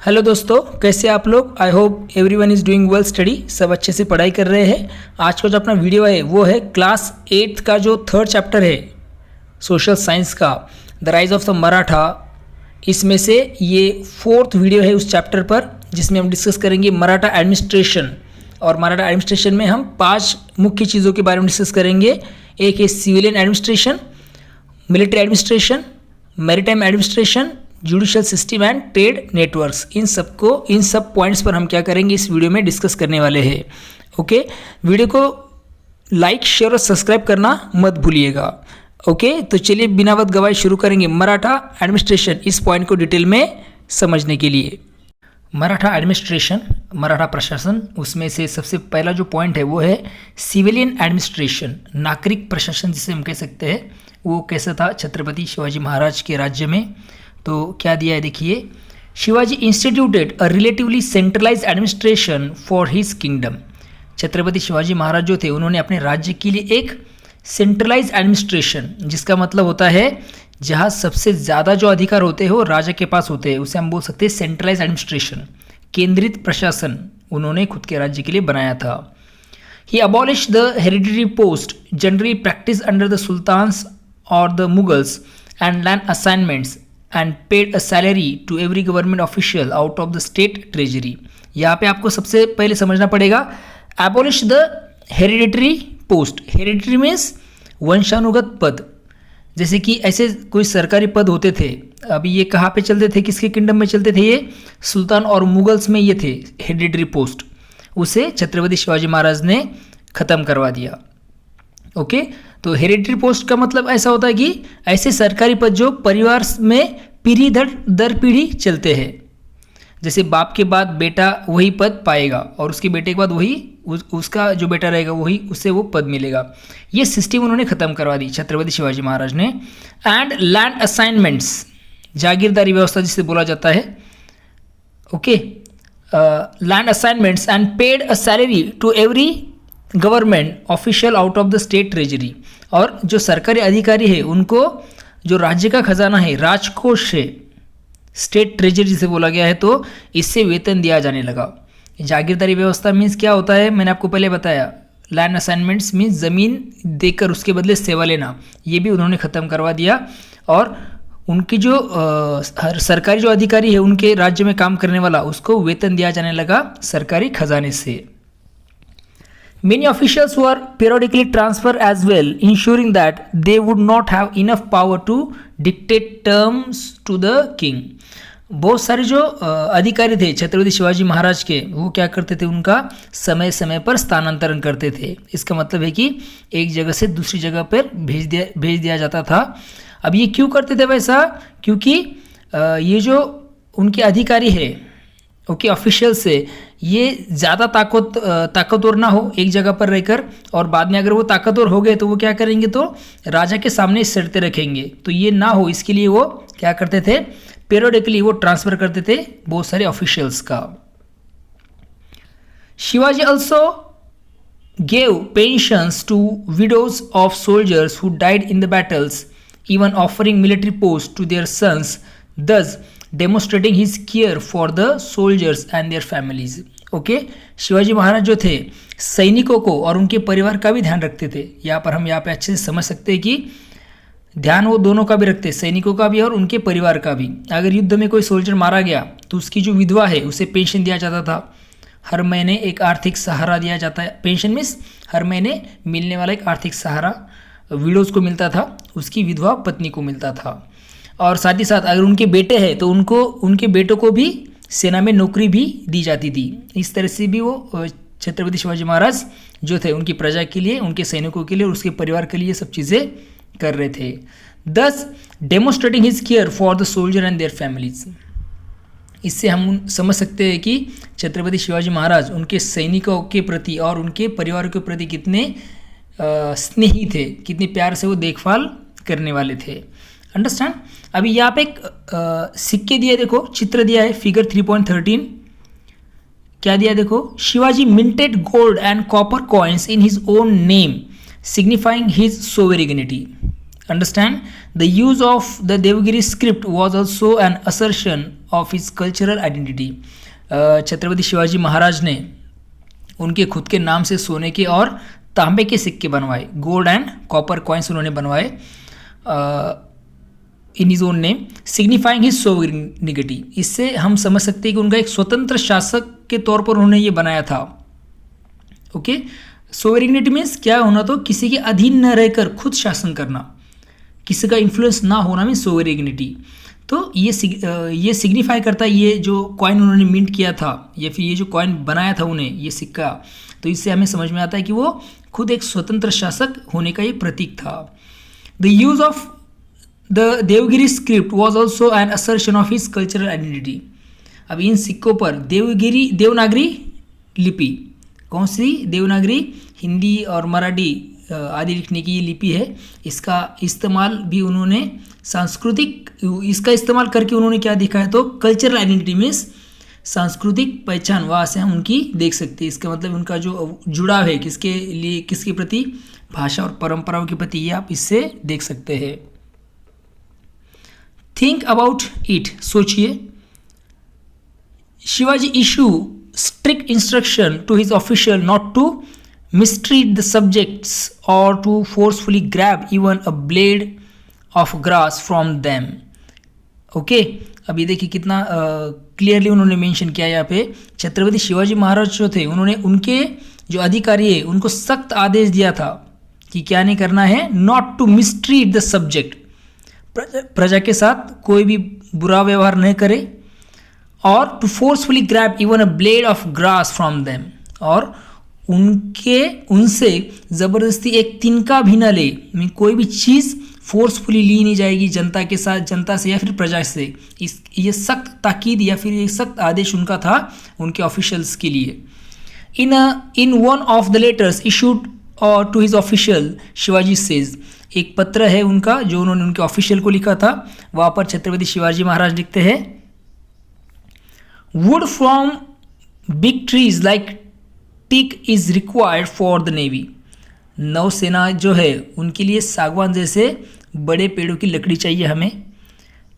Hello दोस्तों, कैसे आप लोग। I hope everyone is doing well study. सब अच्छे से पढ़ाई कर रहे हैं। आज का जो अपना वीडियो है वो है क्लास 8 का जो थर्ड चैप्टर है सोशल साइंस का, the rise of the Maratha. इसमें से ये फोर्थ वीडियो है उस चैप्टर पर, जिसमें हम डिस्कस करेंगे मराठा एडमिनिस्ट्रेशन। और मराठा एडमिनिस्ट्रेशन में हम 5 मुख्य चीज़ों के बारे में डिस्कस करेंगे। एक है civilian administration, military administration, maritime administration, judicial system and trade networks. इन सब पॉइंट्स पर हम क्या करेंगे इस वीडियो में डिस्कस करने वाले हैं। ओके, वीडियो को लाइक, शेयर और सब्सक्राइब करना मत भूलिएगा। ओके, तो चलिए बिना वक्त गवाए शुरू करेंगे मराठा एडमिनिस्ट्रेशन, इस पॉइंट को डिटेल में समझने के लिए। मराठा एडमिनिस्ट्रेशन, मराठा प्रशासन, उसमें से सबसे पहला जो पॉइंट है वो है सिविलियन एडमिनिस्ट्रेशन, नागरिक प्रशासन जिसे हम कह सकते हैं। वो कैसा था छत्रपति शिवाजी महाराज के राज्य में। तो क्या दिया है देखिए, Shivaji instituted a relatively centralised administration for his kingdom. Chhatrapati Shivaji Maharaj जो थे उन्होंने अपने राज्य के लिए एक सेंट्रलाइज्ड एडमिनिस्ट्रेशन, जिसका मतलब होता है जहाँ सबसे ज़्यादा जो अधिकार होते हैं वो राजा के पास होते हैं, उसे हम बोल सकते हैं सेंट्रलाइज्ड एडमिनिस्ट्रेशन, केंद्रित प्रशासन उन्होंने खुद के राज्य के लिए बनाया था। He abolish the hereditary post generally practice under the sultans और the Mughals and land assignments and paid a salary to every government official out of the state treasury। यहाँ पे आपको सबसे पहले समझना पड़ेगा abolish the hereditary post। hereditary means वंशानुगत पद। जैसे कि ऐसे कोई सरकारी पद होते थे, अभी ये कहाँ पे चलते थे, किसके किंगडम में चलते थे, ये सुल्तान और मुगल्स में ये थे हेरिडिटरी पोस्ट। उसे छत्रपति शिवाजी महाराज ने ख़त्म करवा दिया। ओके, तो हेरिडिटरी पोस्ट का मतलब ऐसा होता है कि ऐसे सरकारी पद जो परिवार में पीढ़ी दर पीढ़ी चलते हैं। जैसे बाप के बाद बेटा वही पद पाएगा और उसके बेटे के बाद वही उसका जो बेटा रहेगा वही उससे वो पद मिलेगा। ये सिस्टम उन्होंने ख़त्म करवा दी छत्रपति शिवाजी महाराज ने। एंड लैंड असाइनमेंट्स, जागीरदारी व्यवस्था जिसे बोला जाता है। Okay, land assignments and paid a salary to every government official out of the state treasury. और जो सरकारी अधिकारी है उनको जो राज्य का खजाना है, राजकोष है, स्टेट ट्रेजरी जिसे बोला गया है, तो इससे वेतन दिया जाने लगा। जागीरदारी व्यवस्था मीन्स क्या होता है, मैंने आपको पहले बताया। लैंड असाइनमेंट्स मीन्स ज़मीन देकर उसके बदले सेवा लेना, ये भी उन्होंने ख़त्म करवा दिया। और उनकी जो सरकारी जो अधिकारी है उनके राज्य में काम करने वाला, उसको वेतन दिया जाने लगा सरकारी खजाने से। Many officials were periodically transferred as well, ensuring that they would not have enough power to dictate terms to the king। बहुत सारे जो अधिकारी थे छत्रपति शिवाजी महाराज के, वो क्या करते थे, उनका समय समय पर स्थानांतरण करते थे। इसका मतलब है कि एक जगह से दूसरी जगह पर भेज दिया जाता था। अब ये क्यों करते थे वैसा, क्योंकि ये जो उनके अधिकारी है, ओके, ऑफिशियल से ये ज़्यादा ताकतवर ना हो एक जगह पर रहकर, और बाद में अगर वो ताकतवर हो गए तो वो क्या करेंगे, तो राजा के सामने शर्तें रखेंगे। तो ये ना हो इसके लिए वो क्या करते थे, पीरियडिकली वो ट्रांसफ़र करते थे बहुत सारे ऑफिशियल्स का। Shivaji also gave pensions to widows of soldiers who died in the battles, even offering military post to their sons, thus demonstrating his care for the soldiers and their families. Okay, Shivaji Maharaj जो थे सैनिकों को और उनके परिवार का भी ध्यान रखते थे। यहाँ पर हम यहाँ पे अच्छे से समझ सकते हैं कि ध्यान वो दोनों का भी रखते, सैनिकों का भी और उनके परिवार का भी। अगर युद्ध में कोई सोल्जर मारा गया तो उसकी जो विधवा है उसे पेंशन दिया जाता था। हर महीने एक आर्थिक सहारा दिया जाता है। पेंशन मीन्स हर महीने मिलने वाला एक आर्थिक सहारा विडोज को मिलता था, उसकी विधवा पत्नी को मिलता था। और साथ ही साथ अगर उनके बेटे हैं तो उनके बेटों को भी सेना में नौकरी भी दी जाती थी। इस तरह से भी वो छत्रपति शिवाजी महाराज जो थे उनकी प्रजा के लिए, उनके सैनिकों के लिए और उसके परिवार के लिए सब चीज़ें कर रहे थे। दस demonstrating his care for the soldier and their families. इससे हम समझ सकते हैं कि छत्रपति शिवाजी महाराज उनके सैनिकों के प्रति और उनके परिवार के प्रति कितने स्नेही थे, कितने प्यार से वो देखभाल करने वाले थे। अंडरस्टैंड। अभी यहाँ पे एक सिक्के दिए, देखो चित्र दिया है, फिगर 3.13। क्या दिया देखो, Shivaji minted gold and copper coins in his own name signifying his sovereignty. Understand? The use of the Devagiri script was also an assertion of his cultural identity. Chhatrapati Shivaji Maharaj ने उनके खुद के नाम से सोने के और तांबे के सिक्के बनवाए, गोल्ड एंड कॉपर कॉइन्स उन्होंने बनवाए इन his own name, signifying his sovereignty. इससे हम समझ सकते हैं कि उनका एक स्वतंत्र शासक के तौर पर उन्होंने ये बनाया था. ओके, सोवरेनिटी मीन्स क्या होना, तो किसी के अधीन न रहकर खुद शासन करना, किसी का इन्फ्लुएंस ना होना में सोवरेनिटी. तो ये सिग्निफाई करता है, ये जो कॉइन उन्होंने मिंट किया था या फिर ये जो कॉइन बनाया था उन्हें, ये सिक्का, तो इससे हमें समझ में आता है कि वो खुद एक स्वतंत्र शासक होने का ये प्रतीक था. The use of the Devagiri script was also an assertion of his cultural identity. अब इन सिक्कों पर देवनागरी लिपि, कौन सी देवनागरी, हिंदी और मराठी आदि लिखने की ये लिपि है, इसका इस्तेमाल भी उन्होंने इसका इस्तेमाल करके उन्होंने क्या दिखा है, तो कल्चरल आइडेंटिटी मीन्स सांस्कृतिक पहचान वहाँ से हम उनकी देख सकते हैं. इसका मतलब उनका जो जुड़ाव है किसके लिए, किसके प्रति, भाषा और परंपराओं के प्रति, ये आप इससे देख सकते हैं. थिंक अबाउट इट, सोचिए. Shivaji issue strict instruction to his official not to mistreat the subjects or to forcefully grab even a blade of grass from them. Okay, अब ये देखिए कितना क्लियरली उन्होंने मेंशन किया यहाँ पे. छत्रपति शिवाजी महाराज जो थे, उन्होंने उनके जो अधिकारी है उनको सख्त आदेश दिया था कि क्या नहीं करना है, not to mistreat the subject, प्रजा के साथ कोई भी बुरा व्यवहार नहीं करे, और to forcefully grab even a blade of grass from them, और उनसे ज़बरदस्ती एक तिनका भी न ले, कोई भी चीज़ फोर्सफुली ली नहीं जाएगी जनता के साथ, जनता से या फिर प्रजा से. ये सख्त ताकीद या फिर ये सख्त आदेश उनका था उनके ऑफिशियल्स के लिए. In one of the letters issued to his official, Shivaji says, एक पत्र है उनका जो उन्होंने उनके ऑफिशियल को लिखा था, वहाँ पर छत्रपति शिवाजी महाराज लिखते हैं, wood from big trees like teak is required for the navy. नौसेना जो है उनके लिए सागवान जैसे बड़े पेड़ों की लकड़ी चाहिए हमें.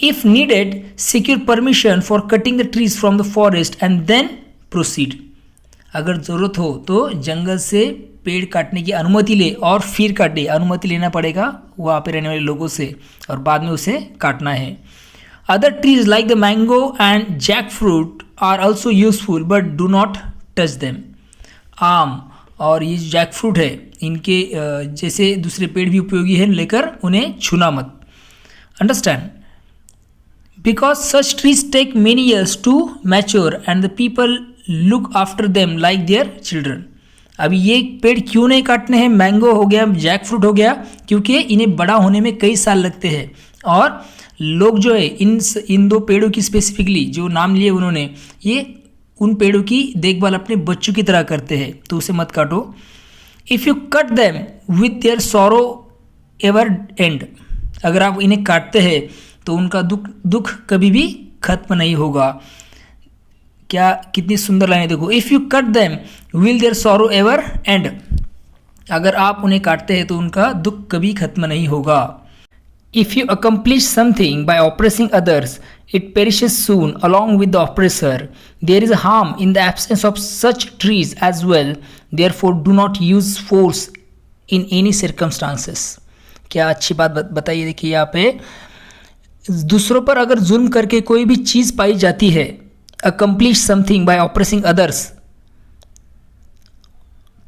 If needed secure permission for cutting the trees from the forest and then proceed. अगर ज़रूरत हो तो जंगल से पेड़ काटने की अनुमति ले और फिर काटे. अनुमति लेना पड़ेगा वहाँ पे रहने वाले लोगों से और बाद में उसे काटना है. Other trees like the mango and jackfruit are also useful but do not touch them. आम और ये जैक फ्रूट है, इनके जैसे दूसरे पेड़ भी उपयोगी हैं, लेकर उन्हें छूना मत. Understand? Because such trees take many years to mature and the people look after them like their children. अभी ये पेड़ क्यों नहीं काटने हैं, मैंगो हो गया, जैक फ्रूट हो गया, क्योंकि इन्हें बड़ा होने में कई साल लगते हैं, और लोग जो है इन दो पेड़ों की स्पेसिफिकली जो नाम लिए उन्होंने, ये उन पेड़ों की देखभाल अपने बच्चों की तरह करते हैं, तो उसे मत काटो. If you cut them with their sorrow ever end. अगर आप इन्हें काटते हैं तो उनका दुख कभी भी खत्म नहीं होगा. क्या कितनी सुंदर लाइनें देखो. If you cut them will there sorrow ever end. अगर आप उन्हें काटते हैं तो उनका दुख कभी खत्म नहीं होगा. If you accomplish something by oppressing others, it perishes soon along with the oppressor. There is harm in the absence of such trees as well. Therefore, do not use force in any circumstances. क्या अच्छी बात बताइए. देखिए यहाँ पे दूसरों पर अगर जुल्म करके कोई भी चीज़ पाई जाती है, accomplish something by oppressing others,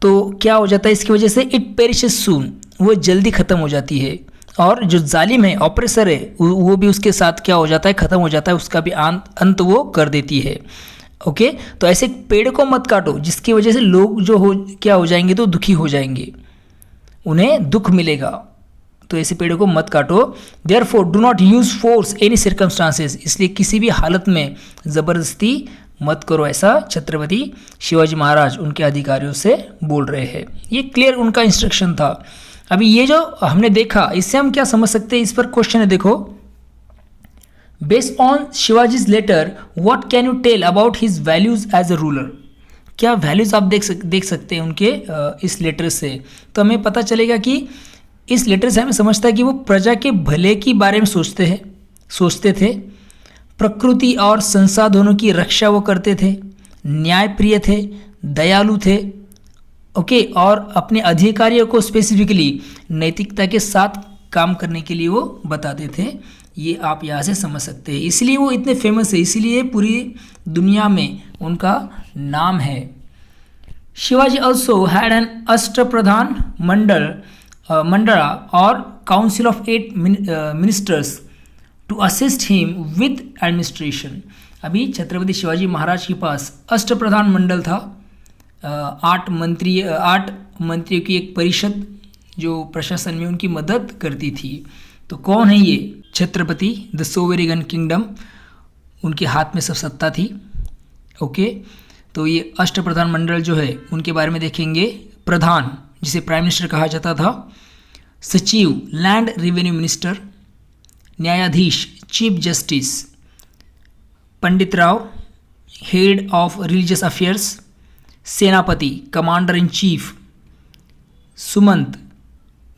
तो क्या हो जाता है इसकी वजह से, it perishes soon, वो जल्दी ख़त्म हो जाती है. और जो जालिम है, ऑपरेसर है, वो भी उसके साथ क्या हो जाता है, ख़त्म हो जाता है, उसका भी अंत वो कर देती है. ओके, तो ऐसे पेड़ को मत काटो जिसकी वजह से लोग जो हो क्या हो जाएंगे, तो दुखी हो जाएंगे, उन्हें दुख मिलेगा. तो ऐसे पेड़ों को मत काटो. Therefore do not use force any circumstances. इसलिए किसी भी हालत में ज़बरदस्ती मत करो. ऐसा छत्रपति शिवाजी महाराज उनके अधिकारियों से बोल रहे हैं. ये क्लियर उनका इंस्ट्रक्शन था. अभी ये जो हमने देखा, इससे हम क्या समझ सकते हैं, इस पर क्वेश्चन है. देखो, based on Shivaji's letter what can you tell about his values as a ruler. क्या वैल्यूज आप देख सकते हैं उनके इस लेटर से. तो हमें पता चलेगा कि इस लेटर से हमें समझता है कि वो प्रजा के भले की बारे में सोचते थे, प्रकृति और संसाधनों की रक्षा वो करते थे, न्यायप्रिय थे, दयालु थे, ओके, और अपने अधिकारियों को स्पेसिफिकली नैतिकता के साथ काम करने के लिए वो बताते थे। ये आप यहाँ से समझ सकते हैं, इसलिए वो इतने फेमस है, इसलिए पूरी दुनिया में उनका नाम है। Shivaji also had an Ashtapradhan Mandala or council of 8 ministers to assist him with administration. अभी छत्रपति शिवाजी महाराज के पास अष्टप्रधान मंडल था, 8 मंत्रियों की एक परिषद जो प्रशासन में उनकी मदद करती थी। तो कौन है ये छत्रपति? द सोवेरिगन किंगडम, उनके हाथ में सब सत्ता थी, ओके। तो ये अष्टप्रधान मंडल जो है उनके बारे में देखेंगे। प्रधान, जिसे प्राइम मिनिस्टर कहा जाता था, सचिव, लैंड रेवेन्यू मिनिस्टर, न्यायाधीश, चीफ जस्टिस, पंडित राव, हेड ऑफ रिलीजियस अफेयर्स, सेनापति, कमांडर इन चीफ, सुमंत,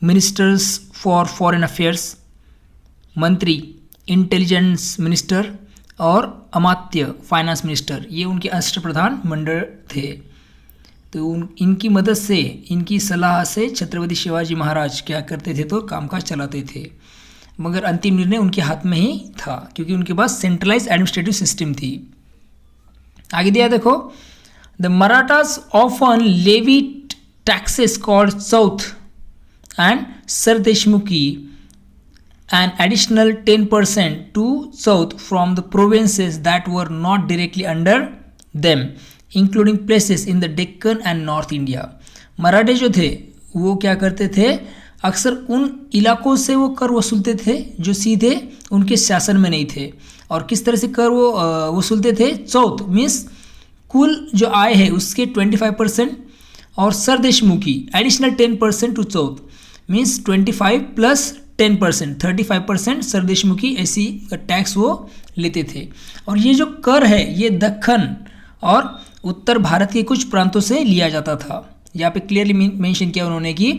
मिनिस्टर्स फॉर फॉरेन अफेयर्स, मंत्री, इंटेलिजेंस मिनिस्टर, और अमात्य, फाइनेंस मिनिस्टर। ये उनके अष्टप्रधान मंडल थे। तो इनकी मदद से, इनकी सलाह से छत्रपति शिवाजी महाराज क्या करते थे? तो कामकाज चलाते थे, मगर अंतिम निर्णय उनके हाथ में ही था, क्योंकि उनके पास सेंट्रलाइज एडमिनिस्ट्रेटिव सिस्टम थी। आगे दिया देखो, the Marathas often levied taxes called south and Sir Deshmukhi an additional 10% to south from the provinces that were not directly under them, including places in the Deccan and North India. मराठे जो थे वो क्या करते थे? अक्सर उन इलाकों से वो कर वसूलते थे जो सीधे उनके शासन में नहीं थे। और किस तरह से कर वो वसूलते थे? साउथ मीन्स कुल जो आय है उसके 25%, और sardeshmukhi additional 10% to south means 25 plus 10%, 35% sardeshmukhi ऐसी टैक्स वो लेते थे। और ये जो कर है ये दक्खन और उत्तर भारत के कुछ प्रांतों से लिया जाता था। यहाँ पे क्लियरली मेंशन किया उन्होंने कि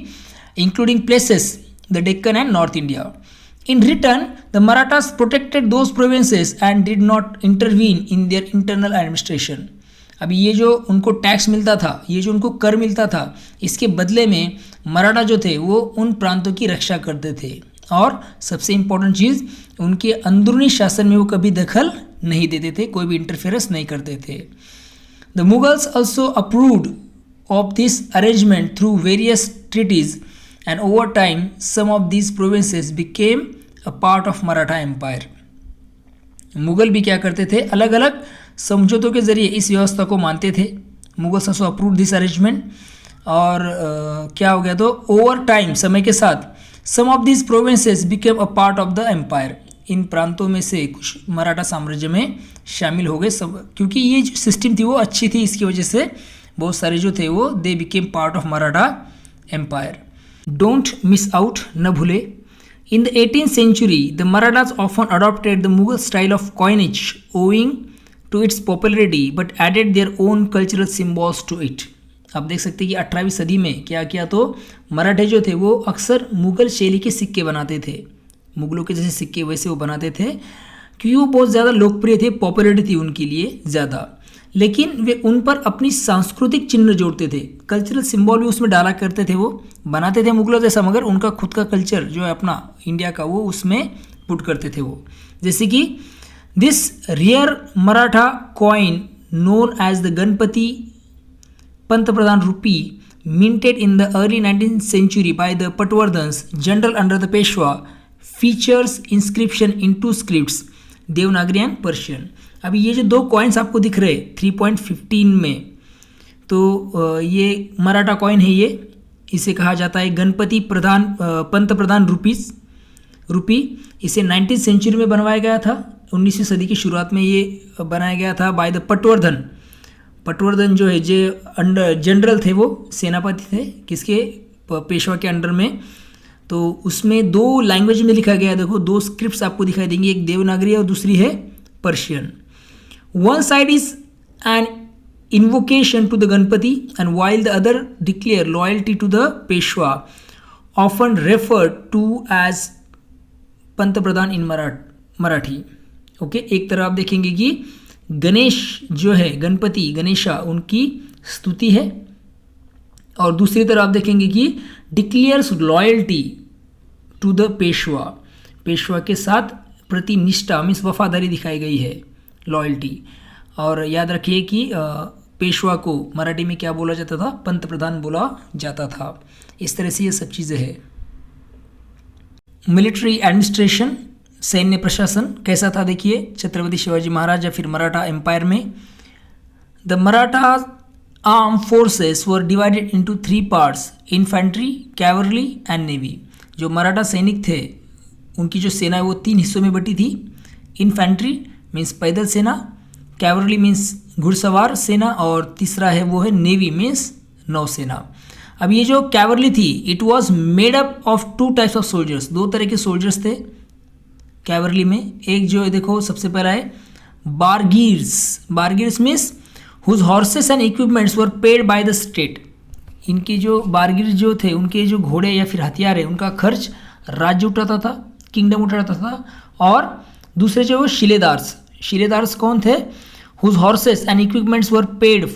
including places the Deccan and north India. In return the Marathas protected those provinces and did not intervene in their internal administration. अभी ये जो उनको टैक्स मिलता था, ये जो उनको कर मिलता था, इसके बदले में मराठा जो थे वो उन प्रांतों की रक्षा करते थे। और सबसे इम्पोर्टेंट चीज़, उनके अंदरूनी शासन में वो कभी दखल नहीं देते थे, कोई भी इंटरफेरेंस नहीं करते थे। The Mughals also approved of this arrangement through various treaties and over time some of these provinces became a part of Maratha empire. Mughal भी क्या करते थे? अलग अलग समझौतों के जरिए इस व्यवस्था को मानते थे। Mughals also approve this arrangement. और क्या हो गया? तो ओवर टाइम, समय के साथ, some of this provinces became a part of the empire. इन प्रांतों में से कुछ मराठा साम्राज्य में शामिल हो गए सब, क्योंकि ये जो सिस्टम थी वो अच्छी थी, इसकी वजह से बहुत सारे जो थे वो they became part of Maratha empire. Don't miss out, न भूले। In the 18th century, the Marathas often adopted the Mughal style of coinage owing to its popularity, but added their own cultural symbols to it. आप देख सकते हैं कि 18वीं सदी में क्या किया? तो मराठे जो थे वो अक्सर मुगल शैली के सिक्के बनाते थे, मुगलों के जैसे सिक्के वैसे वो बनाते थे, क्योंकि वो बहुत ज़्यादा लोकप्रिय थे, पॉपुलरिटी थी उनके लिए ज़्यादा। लेकिन वे उन पर अपनी सांस्कृतिक चिन्ह जोड़ते थे, कल्चरल सिंबल भी उसमें डाला करते थे, वो बनाते थे मुगलों जैसा, मगर उनका खुद का कल्चर जो है अपना इंडिया का वो उसमें पुट करते थे वो। जैसे कि this rare Maratha coin known as the Ganapati Pantpradhan rupee minted in the early 19th century by the Patwardhans, general under the Peshwa, features inscription in 2 scripts, Devanagari and Persian. अभी ये जो 2 कॉइन्स आपको दिख रहे 3.15 में, तो ये मराठा कॉइन है, ये इसे कहा जाता है गणपति पंत प्रधान रूपी। इसे 19th सेंचुरी में बनवाया गया था, 19वीं सदी की शुरुआत में ये बनाया गया था बाय द पटवर्धन जो है जो अंडर जनरल थे, वो सेनापति थे किसके? पेशवा के अंडर में। तो उसमें 2 लैंग्वेज में लिखा गया है, देखो 2 स्क्रिप्ट्स आपको दिखाई देंगी, एक देवनागरी और दूसरी है Persian. One side is an invocation to the Ganpati and while the other declare loyalty to the Peshwa. Often referred to as Pantpradhan in Marathi. Okay, एक तरह आप देखेंगे कि गणेश जो है, गणपति गणेशा, उनकी स्तुति है, और दूसरी तरफ आप देखेंगे कि declares loyalty to the Peshwa, Peshwa के साथ प्रति निष्ठा मीन्स वफादारी दिखाई गई है, लॉयल्टी। और याद रखिए कि पेशवा को मराठी में क्या बोला जाता था, पंतप्रधान बोला जाता था। इस तरह से ये सब चीज़ें हैं। मिलिट्री एडमिनिस्ट्रेशन, सैन्य प्रशासन कैसा था देखिए, छत्रपति शिवाजी महाराज या फिर मराठा एम्पायर में। The Maratha arm forces were divided into 3 parts, infantry, cavalry and navy. जो मराठा सैनिक थे उनकी जो सेना है वो 3 हिस्सों में बटी थी। इन्फेंट्री मीन्स पैदल सेना, कैवलरी मीन्स घुड़सवार सेना, और तीसरा है वो है नेवी मीन्स नौसेना। अब ये जो कैवलरी थी, it was made up of 2 types of soldiers, 2 तरह के सोल्जर्स थे कैवलरी में। एक जो है देखो सबसे पहला है bargirs, bargirs means whose horses and equipments were paid by the state. इनके जो बारगीर जो थे, उनके जो घोड़े या फिर हथियार है, उनका खर्च राज्य उठाता था, किंगडम उठाता था। और दूसरे जो वो शिलेदार्स, शिलेदार्स कौन थे, whose horses and equipments were paid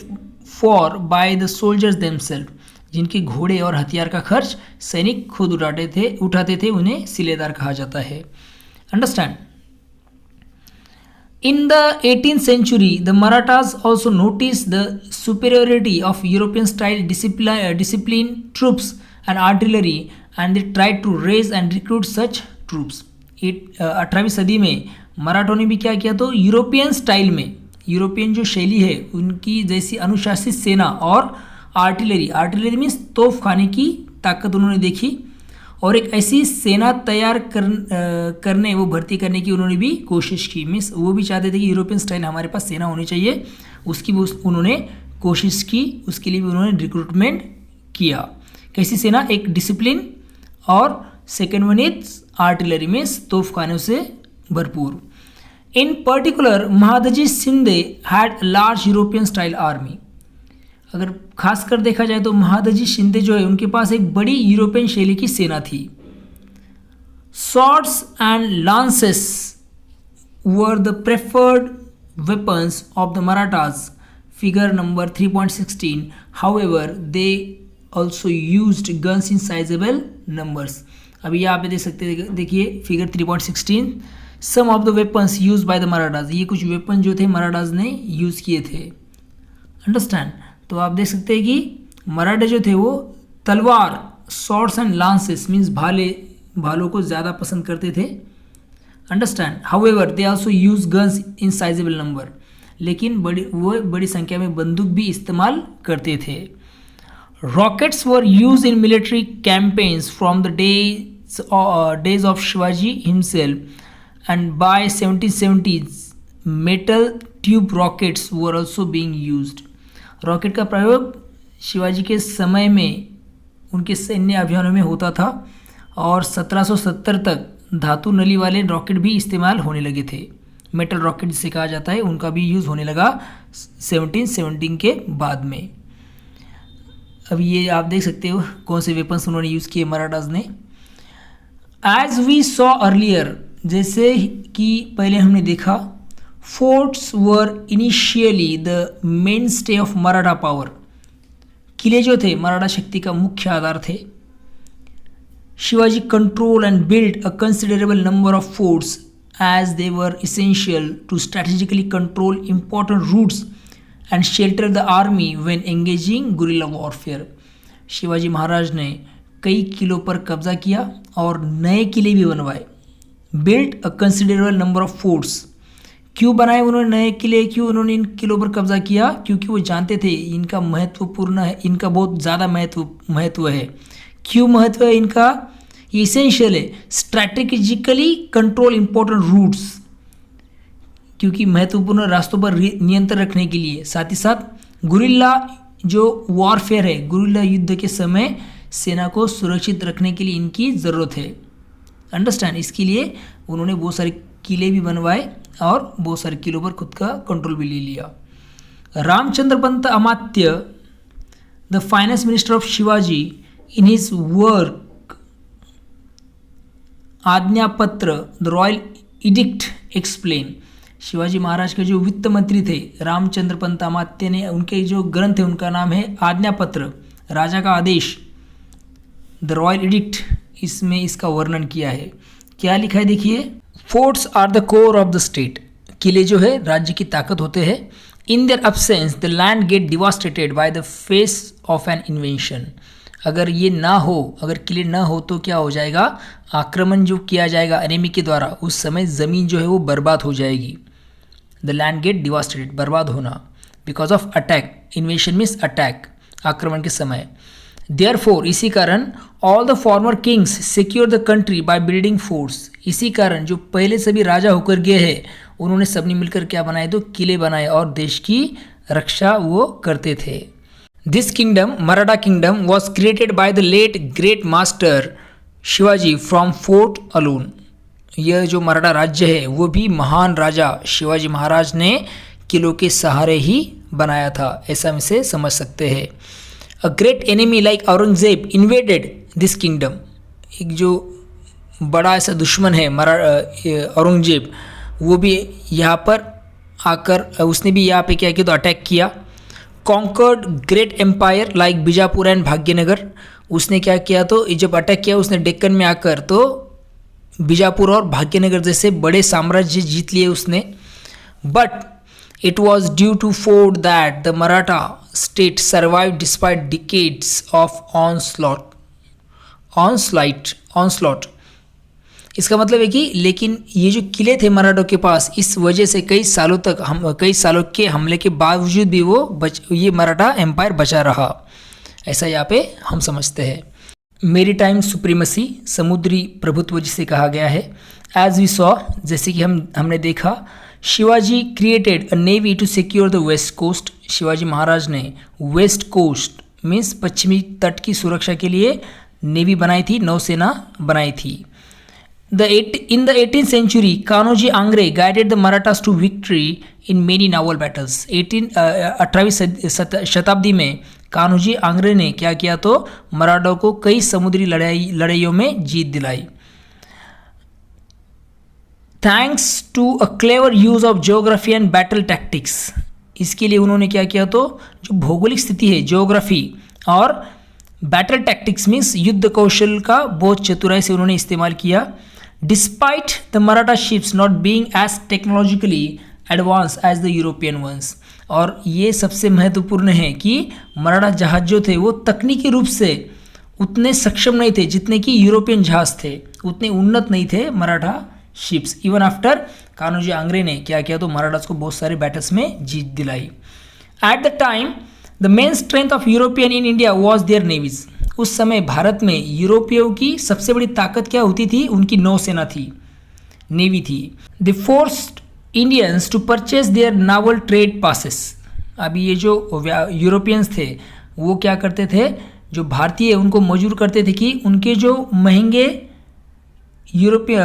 for by the soldiers themselves, जिनके घोड़े और हथियार का खर्च सैनिक खुद उठाते थे, उन्हें शिलेदार कहा जाता है। Understand. In the 18th century, the Marathas also noticed the superiority of European-style disciplined troops and artillery, and they tried to raise and recruit such troops. 18वीं सदी में मराठों ने भी क्या किया, तो यूरोपियन स्टाइल में, यूरोपियन जो शैली है उनकी जैसी अनुशासित सेना और आर्टिलरी, आर्टिलरी मीन्स तोप खाने की ताकत उन्होंने देखी, और एक ऐसी सेना तैयार करने, वो भर्ती करने की उन्होंने भी कोशिश की। मीन्स वो भी चाहते थे कि यूरोपियन स्टाइल हमारे पास सेना होनी चाहिए, उसकी भी उन्होंने कोशिश की, उसके लिए भी उन्होंने रिक्रूटमेंट किया। कैसी सेना, एक डिसिप्लिन, और second one is artillery means तोप खानों से भरपूर। इन particular Mahadji Shinde had large European style army. अगर खासकर देखा जाए तो महादजी शिंदे जो है उनके पास एक बड़ी यूरोपियन शैली की सेना थी। Swords and lances were the preferred weapons of the Marathas, figure number 3.16। However they also used guns in sizeable numbers. अभी यहाँ पे देख सकते हैं, देखिए figure 3.16, some of the weapons use by the Marathas. ये कुछ वेपन जो थे मराठाज ने यूज़ किए थे। अंडरस्टैंड। तो आप देख सकते हैं कि मराठे जो थे वो तलवार, सॉर्ड्स एंड लांसेस मीन्स भालों को ज़्यादा पसंद करते थे। Understand. However they also use guns in sizable number, लेकिन बड़ी संख्या में बंदूक भी इस्तेमाल करते थे। Rockets were used in military campaigns from the days of Shivaji himself, and by 1770s metal tube rockets were also being used. Rocket का प्रयोग शिवाजी के समय में उनके सैन्य अभियानों में होता था, और 1770 तक धातु नली वाले रॉकेट भी इस्तेमाल होने लगे थे। मेटल रॉकेट जिसे कहा जाता है, उनका भी यूज़ होने लगा 1717 के बाद में। अब ये आप देख सकते हो कौन से वेपन्स उन्होंने यूज़ किए मराठाज ने। एज वी सॉ अर्लियर, जैसे कि पहले हमने देखा, forts were initially the main stay of Maratha power. किले जो थे मराठा शक्ति का मुख्य आधार थे। Shivaji control and build a considerable number of forts as they were essential to strategically control important routes and shelter the army when engaging guerrilla warfare. Shivaji Maharaj ने कई किलों पर कब्जा किया और नए किले भी बनवाए। Build a considerable number of forts. क्यों बनाए उन्होंने नए किले, क्यों उन्होंने इन किलों पर कब्जा किया? क्योंकि वो जानते थे इनका महत्वपूर्ण है, इनका बहुत ज़्यादा महत्व है। क्यों महत्व है इनका? ये इसेंशियल है, स्ट्रैटेजिकली कंट्रोल इंपॉर्टेंट रूट्स, क्योंकि महत्वपूर्ण रास्तों पर नियंत्रण रखने के लिए, साथ ही साथ गुरिल्ला जो वॉरफेयर है, गुरिल्ला युद्ध के समय सेना को सुरक्षित रखने के लिए इनकी ज़रूरत है। अंडरस्टैंड। इसके लिए उन्होंने बहुत सारे किले भी बनवाए और बहुत सारे किलों पर खुद का कंट्रोल भी ले लिया। Ramchandra Pant Amatya, the finance minister of Shivaji, in his work Ajnapatra, the royal edict explain. Shivaji Maharaj के जो वित्त मंत्री थे रामचंद्र पंत अमात्य ने, उनके जो ग्रंथ है उनका नाम है आज्ञा पत्र, राजा का आदेश, द रॉयल एडिक्ट, इसमें इसका वर्णन किया है। क्या लिखा है देखिए, forts are the core of the state, किले जो है राज्य की ताकत होते हैं। In their absence the land get devastated by the face of an invention, अगर ये ना हो, अगर किले ना हो तो क्या हो जाएगा, आक्रमण जो किया जाएगा एनिमी के द्वारा, उस समय ज़मीन जो है वो बर्बाद हो जाएगी। द लैंड गेट डिवास्टेटेड, बर्बाद होना, because of attack, इन्वेशन means attack, आक्रमण के समय। देयरफॉर, इसी कारण, all the former Kings secure the country by building forts, इसी कारण जो पहले सभी राजा होकर गए हैं उन्होंने सबने मिलकर क्या बनाए, तो किले बनाए और देश की रक्षा वो करते थे। This kingdom, Maratha kingdom, was created by the late great master Shivaji from fort alone, यह जो मराठा राज्य है वो भी महान राजा शिवाजी महाराज ने किलों के सहारे ही बनाया था, ऐसा हम इसे समझ सकते हैं। A great enemy like Aurangzeb invaded this kingdom, एक जो बड़ा ऐसा दुश्मन है औरंगजेब, वो भी यहाँ पर आकर उसने भी यहाँ पे क्या किया, तो अटैक किया। Conquered great empire like Bijapur and Bhagyanagar, उसने क्या किया, तो जब अटैक किया उसने डेक्कन में आकर तो बीजापुर और भाग्यनगर जैसे बड़े साम्राज्य जीत लिए उसने। But it was due to fort that the Maratha state survive despite decades of onslaught. इसका मतलब है कि लेकिन ये जो किले थे मराठों के पास, इस वजह से कई सालों के हमले के बावजूद भी ये मराठा एम्पायर बचा रहा, ऐसा यहाँ पे हम समझते हैं। मेरीटाइम सुप्रीमेसी, समुद्री प्रभुत्व जिसे कहा गया है। एज वी सॉ, जैसे कि हमने देखा, Shivaji created a navy to secure the west coast, Shivaji Maharaj ने वेस्ट कोस्ट मीन्स पश्चिमी तट की सुरक्षा के लिए नेवी बनाई थी, नौसेना बनाई थी। In the 18th century, Kanoji Angre guided the Marathas to victory in many naval battles. 18वीं शताब्दी में कान्होजी आंग्रे ने क्या किया, तो मराठों को कई समुद्री लड़ाइयों में जीत दिलाई। Thanks to a clever use of geography and battle tactics, इसके लिए उन्होंने क्या किया, तो जो भौगोलिक स्थिति है, ज्योग्राफी और बैटल टैक्टिक्स मीन्स युद्ध कौशल का बहुत चतुराई से उन्होंने इस्तेमाल किया। Despite the Maratha ships not being as technologically advance as the European ones, और ये सबसे महत्वपूर्ण है कि मराठा जहाज जो थे वो तकनीकी रूप से उतने सक्षम नहीं थे जितने कि यूरोपियन जहाज थे, उतने उन्नत नहीं थे Maratha ships. Even after Kanhoji Angre ने क्या किया, तो मराठास को बहुत सारे बैटल्स में जीत दिलाई। At the time the main strength of European in India was their navies, उस समय भारत में यूरोपियों की सबसे बड़ी ताकत क्या होती थी, उनकी नौसेना थी, नेवी थी। They forced Indians to purchase their naval trade passes, अभी ये जो यूरोपियंस थे वो क्या करते थे, जो भारतीय उनको मजबूर करते थे कि उनके जो महंगे यूरोपीय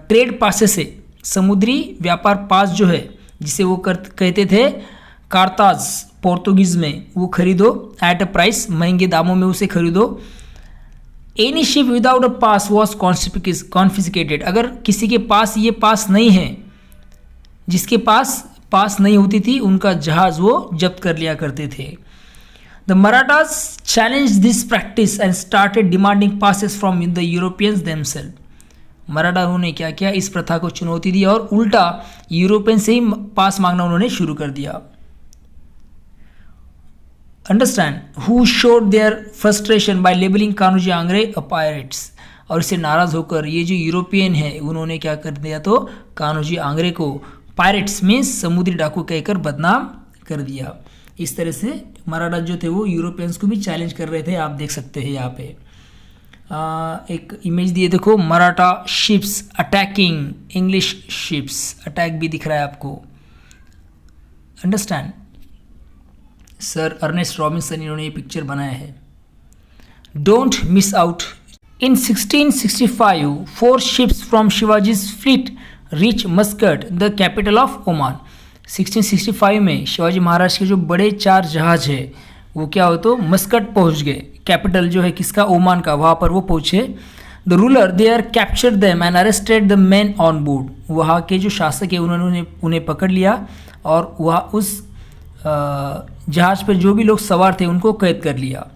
ट्रेड पासेस है, समुद्री व्यापार पास जो है, जिसे वो कहते थे कार्ताज पोर्तुगीज में, वो खरीदो एट अ प्राइस, महंगे दामों में उसे खरीदो। Any ship without a pass was confiscated, अगर किसी के पास ये पास नहीं है, जिसके पास नहीं होती थी, उनका जहाज वो जब्त कर लिया करते थे। The Marathas challenge this practice and started demanding passes from the Europeans themselves, मराठाओं ने क्या किया, इस प्रथा को चुनौती दी और उल्टा यूरोपियन से ही पास मांगना उन्होंने शुरू कर दिया। Understand, who showed their frustration by labelling Kanhoji Angre a pirates, और इससे नाराज होकर ये जो यूरोपियन है उन्होंने क्या कर दिया, तो कान्होजी आंग्रे को पायरेट्स मीन्स समुद्री डाकू कहकर बदनाम कर दिया। इस तरह से मराठा जो थे वो यूरोपियंस को भी चैलेंज कर रहे थे, आप देख सकते हैं यहाँ पे एक इमेज दिए, देखो Maratha ships attacking English ships, attack भी दिख रहा है आपको। अंडरस्टैंड, सर अर्नेस्ट रॉबिन्सन इन्होंने ये पिक्चर बनाया है। Don't miss out, in 1665 4 ships from Shivaji's fleet reach Muscat the capital of Oman, 1665 में शिवाजी महाराज के जो बड़े 4 जहाज है वो क्या हो, तो मस्कट पहुंच गए, कैपिटल जो है किसका, ओमान का, वहाँ पर वो पहुँचे। The ruler there captured them and arrested the man on board. वहाँ के जो शासक है उन्होंने उन्हें पकड़ लिया और वह उस जहाज पर जो भी लोग सवार थे उनको कैद कर लिया।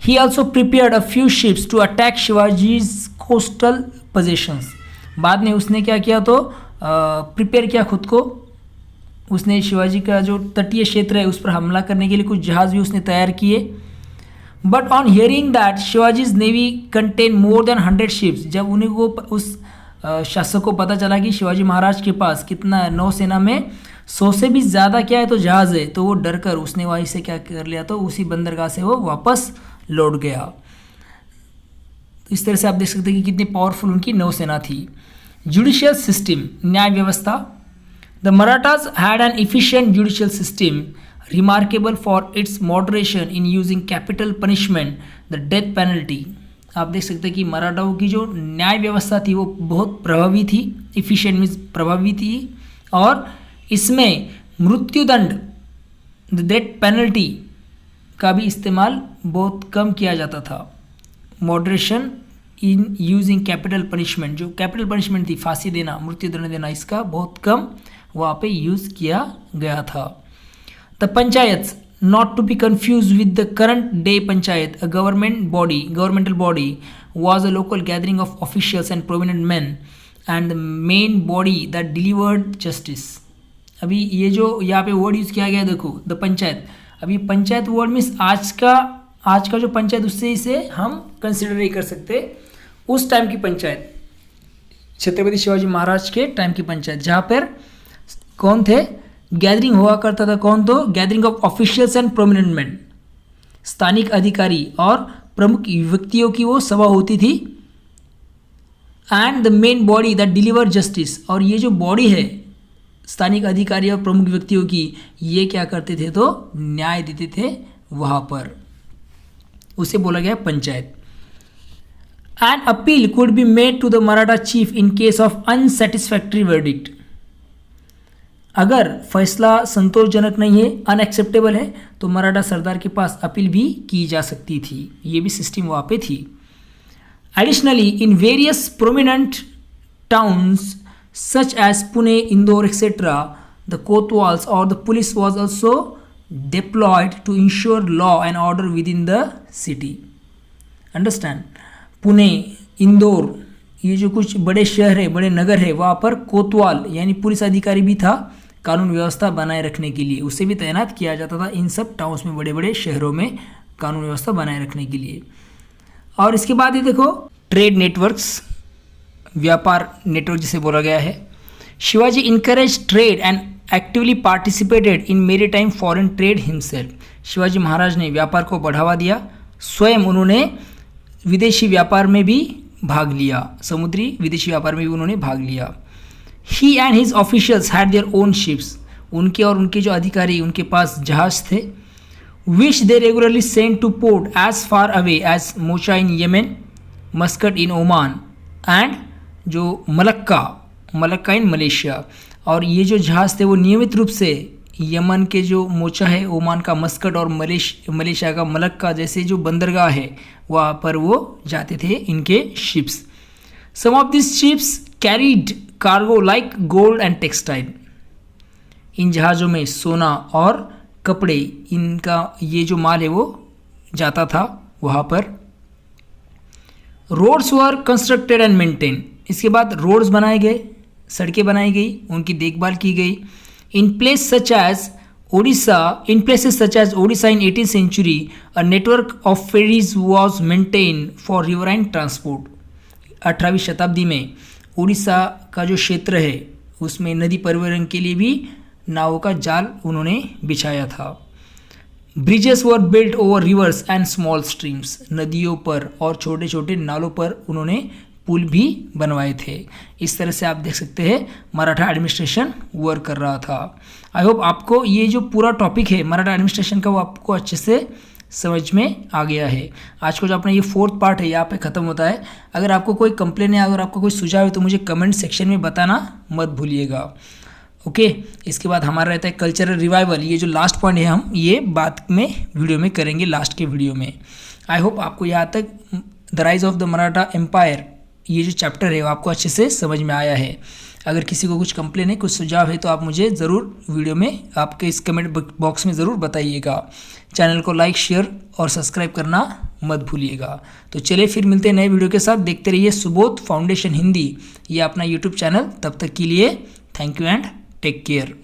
He also prepared a few ships to attack Shivaji's coastal possessions. बाद में उसने क्या किया, तो प्रिपेयर किया खुद को, उसने शिवाजी का जो तटीय क्षेत्र है उस पर हमला करने के लिए कुछ जहाज़ भी उसने तैयार किए। But on hearing that Shivaji's navy contain more than 100 ships, जब उन्हें को उस शासक को पता चला कि शिवाजी महाराज के पास कितना नौसेना में 100 से भी ज़्यादा क्या है तो जहाज़ है, तो वो डर कर उसने वहीं से क्या कर लिया, तो उसी बंदरगाह से वो वापस लौट गया। तो इस तरह से आप देख सकते हैं कि कितनी पावरफुल उनकी नौसेना थी। जुडिशियल सिस्टम, न्याय व्यवस्था। The Marathas had an efficient judicial system remarkable for its moderation in using capital punishment the death penalty. आप देख सकते हैं कि मराठाओं की जो न्याय व्यवस्था थी वो बहुत प्रभावी थी, इफिशिएंट मीन्स प्रभावी थी, और इसमें मृत्युदंड द डेथ पेनल्टी का भी इस्तेमाल बहुत कम किया जाता था। Moderation in using capital punishment, जो कैपिटल पनिशमेंट थी फांसी देना, मृत्युदंड देना, इसका बहुत कम वहाँ पे यूज़ किया गया था। The panchayat, not to be confused with the current day panchayat, a governmental body, was a local gathering of officials and prominent men and the main body that delivered justice। अभी ये जो यहाँ पे वर्ड यूज़ किया गया है देखो, the panchayat, अभी पंचायत वर्ड मीन्स आज का जो पंचायत, उससे इसे हम कंसिडर नहीं कर सकते। उस टाइम की पंचायत, छत्रपति शिवाजी महाराज के टाइम की पंचायत, जहाँ पर कौन थे, गैदरिंग हुआ करता था। कौन? तो gathering of officials and prominent man, स्थानिक अधिकारी और प्रमुख व्यक्तियों की वो सभा होती थी। And the main body that deliver justice, और ये जो बॉडी है स्थानिक अधिकारी और प्रमुख व्यक्तियों की, ये क्या करते थे, तो न्याय देते थे वहाँ पर, उसे बोला गया panchayat. An appeal could be made to the Maratha chief in case of unsatisfactory verdict. अगर फैसला संतोषजनक नहीं है, अनएक्सेप्टेबल है, तो मराठा सरदार के पास अपील भी की जा सकती थी। ये भी सिस्टम वहाँ पे थी। Additionally in various prominent towns such as Pune, Indore etcetera, the kotwals और the police was also deployed to ensure law and order within the city. Understand? Pune, Indore, ये जो कुछ बड़े शहर है, बड़े नगर है, वहाँ पर कोतवाल यानी पुलिस अधिकारी भी था, कानून व्यवस्था बनाए रखने के लिए उसे भी तैनात किया जाता था इन सब टाउन्स में, बड़े बड़े शहरों में कानून व्यवस्था बनाए रखने के लिए। और इसके बाद ये देखो, ट्रेड नेटवर्क्स, व्यापार नेटवर्क जिसे बोला गया है। Shivaji encourage trade and actively participated in maritime foreign trade himself. Shivaji Maharaj ने व्यापार को बढ़ावा दिया, स्वयं उन्होंने विदेशी व्यापार में भी भाग लिया, समुद्री विदेशी व्यापार में भी उन्होंने भाग लिया। He and his officials had their own ships, उनके और उनके जो अधिकारी, उनके पास जहाज थे। Which they regularly send to port as far away as Mocha in Yemen, Muscat in Oman and जो मलक्का इन मलेशिया। और ये जो जहाज़ थे वो नियमित रूप से यमन के जो मोचा है, ओमान का मस्कट और मलेशिया का मलक्का जैसे जो बंदरगाह है वहाँ पर वो जाते थे इनके ships. Some of this ships carried cargo like gold and textile. इन जहाज़ों में सोना और कपड़े, इनका ये जो माल है वो जाता था वहाँ पर। Roads were constructed and maintain, इसके बाद रोड्स बनाए गए, सड़कें बनाई गई, उनकी देखभाल की गई। In places such as Odisha in 18th century, a network of ferries was maintained for riverine transport। 18वीं शताब्दी में उड़ीसा का जो क्षेत्र है उसमें नदी परिवहन के लिए भी नावों का जाल उन्होंने बिछाया था। Bridges were built over reverse and small streams, नदियों पर और छोटे छोटे नालों पर उन्होंने पुल भी बनवाए थे। इस तरह से आप देख सकते हैं मराठा एडमिनिस्ट्रेशन वर्क कर रहा था। आई होप आपको ये जो पूरा टॉपिक है मराठा एडमिनिस्ट्रेशन का वो आपको अच्छे से समझ में आ गया है। आज को जो अपना ये 4th पार्ट है यहाँ पे ख़त्म होता है। अगर आपको कोई कंप्लेन है, अगर आपको कोई सुझाव है तो मुझे कमेंट सेक्शन में बताना मत भूलिएगा। ओके, इसके बाद हमारा रहता है कल्चरल रिवाइवल। ये जो लास्ट पॉइंट है हम ये बाद में वीडियो में करेंगे, लास्ट के वीडियो में। आई होप आपको यहाँ तक the rise of the Maratha empire, ये जो चैप्टर है वो आपको अच्छे से समझ में आया है। अगर किसी को कुछ कंप्लेन है, कुछ सुझाव है तो आप मुझे ज़रूर वीडियो में आपके इस कमेंट बॉक्स में ज़रूर बताइएगा। चैनल को लाइक, शेयर और सब्सक्राइब करना मत भूलिएगा। तो चलिए फिर मिलते हैं नए वीडियो के साथ। देखते रहिए सुबोध फाउंडेशन हिंदी, ये अपना यूट्यूब चैनल। तब तक के लिए thank you and take care.